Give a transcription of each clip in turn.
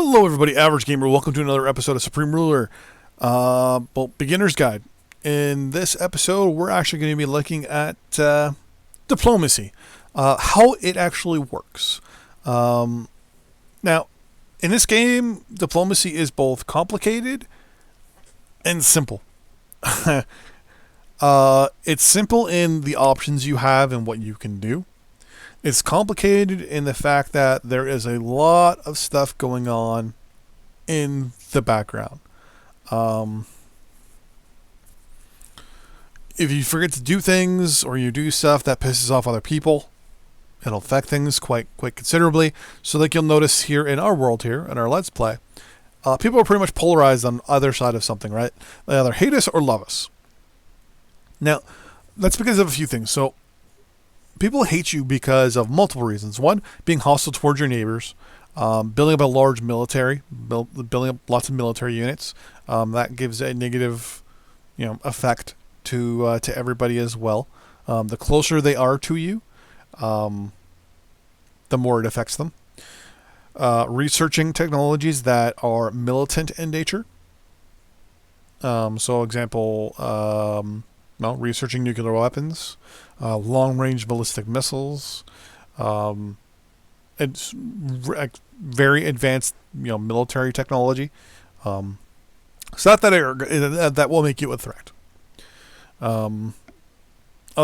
Hello, everybody. Average Gamer. Welcome to another episode of Supreme Ruler, Beginner's Guide. In this episode, we're actually going to be looking at diplomacy, how it actually works. Now, in this game, diplomacy is both complicated and simple. It's simple in the options you have and what you can do. It's complicated in the fact that there is a lot of stuff going on in the background. If you forget to do things or you do stuff that pisses off other people, it'll affect things quite considerably. So like you'll notice here in our world here, in our Let's Play, people are pretty much polarized on either side of something, right? They either hate us or love us. Now, that's because of a few things. So, people hate you because of multiple reasons. One, being hostile towards your neighbors, building up a large military, building up lots of military units. That gives a negative, effect to everybody as well. The closer they are to you, the more it affects them. Researching technologies that are militant in nature. Researching nuclear weapons, long-range ballistic missiles, it's very advanced, military technology. So that will make you a threat. Other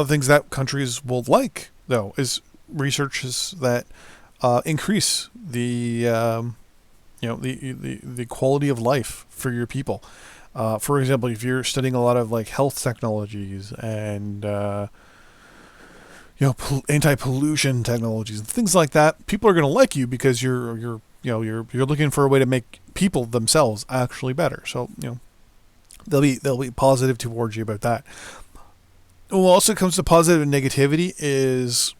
things that countries will like, though, is researches that increase the quality of life for your people. For example, if you're studying a lot of like health technologies and anti-pollution technologies and things like that, people are going to like you because you're looking for a way to make people themselves actually better. So they'll be positive towards you about that. What also comes to positive and negativity is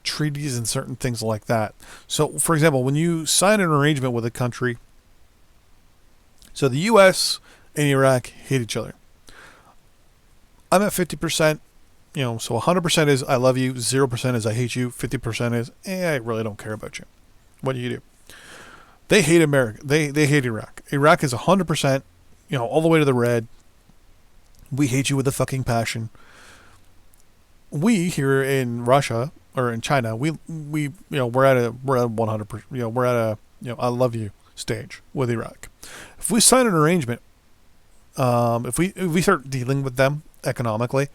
treaties and certain things like that. So, for example, when you sign an arrangement with a country. So the U.S. and Iraq hate each other. I'm at 50%, so 100% is I love you, 0% is I hate you, 50% is I really don't care about you. What do you do? They hate America. They hate Iraq. Iraq is 100%, all the way to the red. We hate you with a fucking passion. We here in Russia or in China, we're at a 100%, we're at a I love you stage with Iraq. If we sign an arrangement, if we start dealing with them economically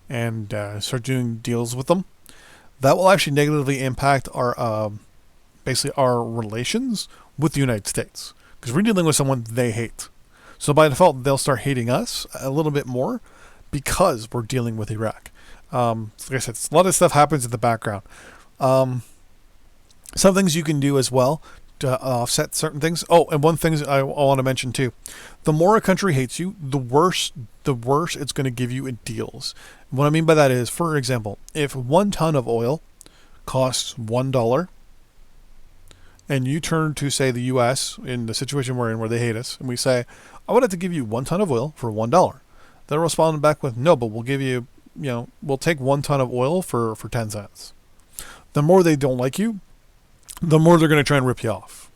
and start doing deals with them, that will actually negatively impact our relations with the United States, because we're dealing with someone they hate. So by default, they'll start hating us a little bit more because we're dealing with Iraq. Like I said, a lot of stuff happens in the background. Some things you can do as well to offset certain things. Oh, and one thing I want to mention too. The more a country hates you, the worse it's going to give you in deals. What I mean by that is, for example, if 1 ton of oil costs $1, and you turn to, say, the U.S. in the situation we're in where they hate us, and we say, I would have to give you 1 ton of oil for $1. They'll respond back with, no, but we'll give you, we'll take 1 ton of oil for 10 cents. The more they don't like you, the more they're going to try and rip you off.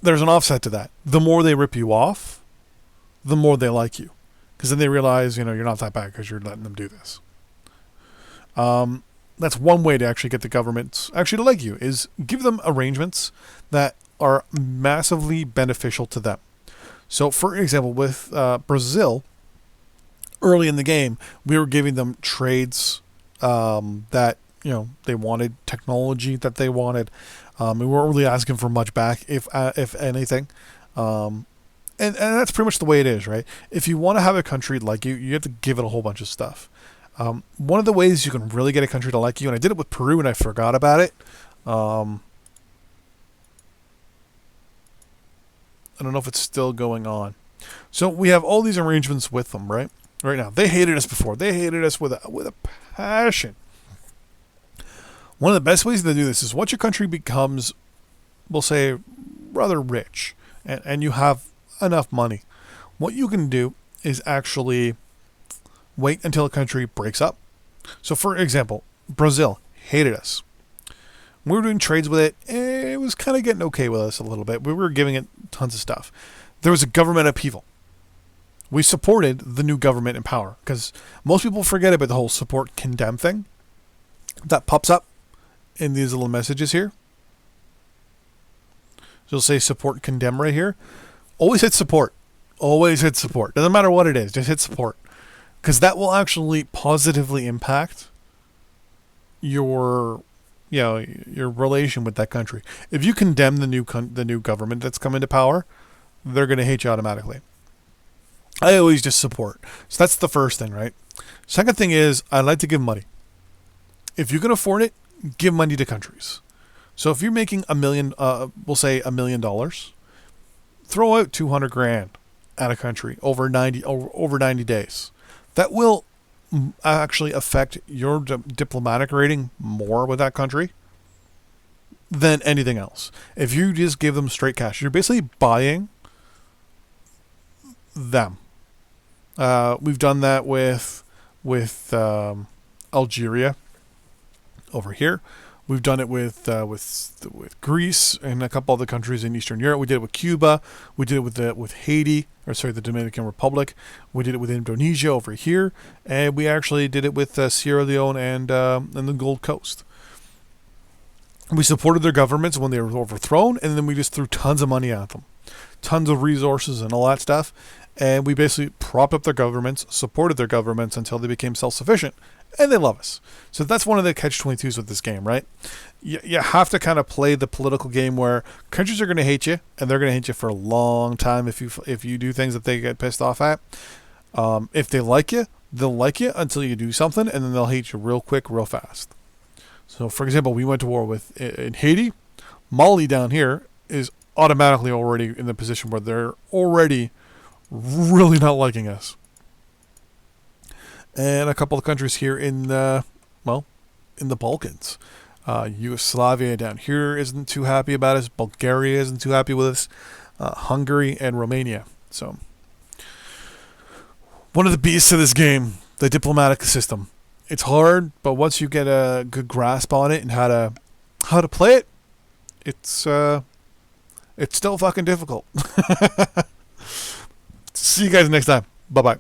There's an offset to that. The more they rip you off, the more they like you. Because then they realize, you're not that bad because you're letting them do this. That's one way to actually get the governments actually to like you, is give them arrangements that are massively beneficial to them. So, for example, with Brazil, early in the game, we were giving them trades that they wanted, technology that they wanted. We weren't really asking for much back, if anything. And that's pretty much the way it is, right? If you want to have a country like you, you have to give it a whole bunch of stuff. One of the ways you can really get a country to like you, and I did it with Peru and I forgot about it. I don't know if it's still going on. So we have all these arrangements with them, right? Right now. They hated us before. They hated us with a passion. One of the best ways to do this is once your country becomes, we'll say, rather rich, and you have enough money, what you can do is actually wait until a country breaks up. So, for example, Brazil hated us. we were doing trades with it, it was kind of getting okay with us a little bit. We were giving it tons of stuff. There was a government upheaval. We supported the new government in power because most people forget about the whole support condemn thing that pops up in these little messages here. So you'll say support condemn right here. Always hit support. Always hit support. Doesn't matter what it is, just hit support. Because that will actually positively impact your your relation with that country. If you condemn the new government that's come into power, they're going to hate you automatically. I always just support. So that's the first thing, right? Second thing is I like to give money. If you can afford it, give money to countries. So if you're making $1 million, we'll say $1 million, throw out 200 grand at a country over 90 days. That will actually affect your diplomatic rating more with that country than anything else. If you just give them straight cash, you're basically buying them. We've done that with Algeria over here. We've done it with Greece and a couple other countries in Eastern Europe. We did it with Cuba. We did it with Haiti, the Dominican Republic. We did it with Indonesia over here, and we actually did it with Sierra Leone and the Gold Coast. We supported their governments when they were overthrown, and then we just threw tons of money at them, tons of resources and all that stuff, and we basically propped up their governments, supported their governments until they became self-sufficient. And they love us. So that's one of the catch-22s with this game, right? You have to kind of play the political game where countries are going to hate you, and they're going to hate you for a long time if you do things that they get pissed off at. If they like you, they'll like you until you do something, and then they'll hate you real quick, real fast. So, for example, we went to war in Haiti. Mali down here is automatically already in the position where they're already really not liking us. And a couple of countries here in the Balkans. Yugoslavia down here isn't too happy about us. Bulgaria isn't too happy with us. Hungary and Romania. So, one of the beasts of this game, the diplomatic system. It's hard, but once you get a good grasp on it and how to play it, it's still fucking difficult. See you guys next time. Bye-bye.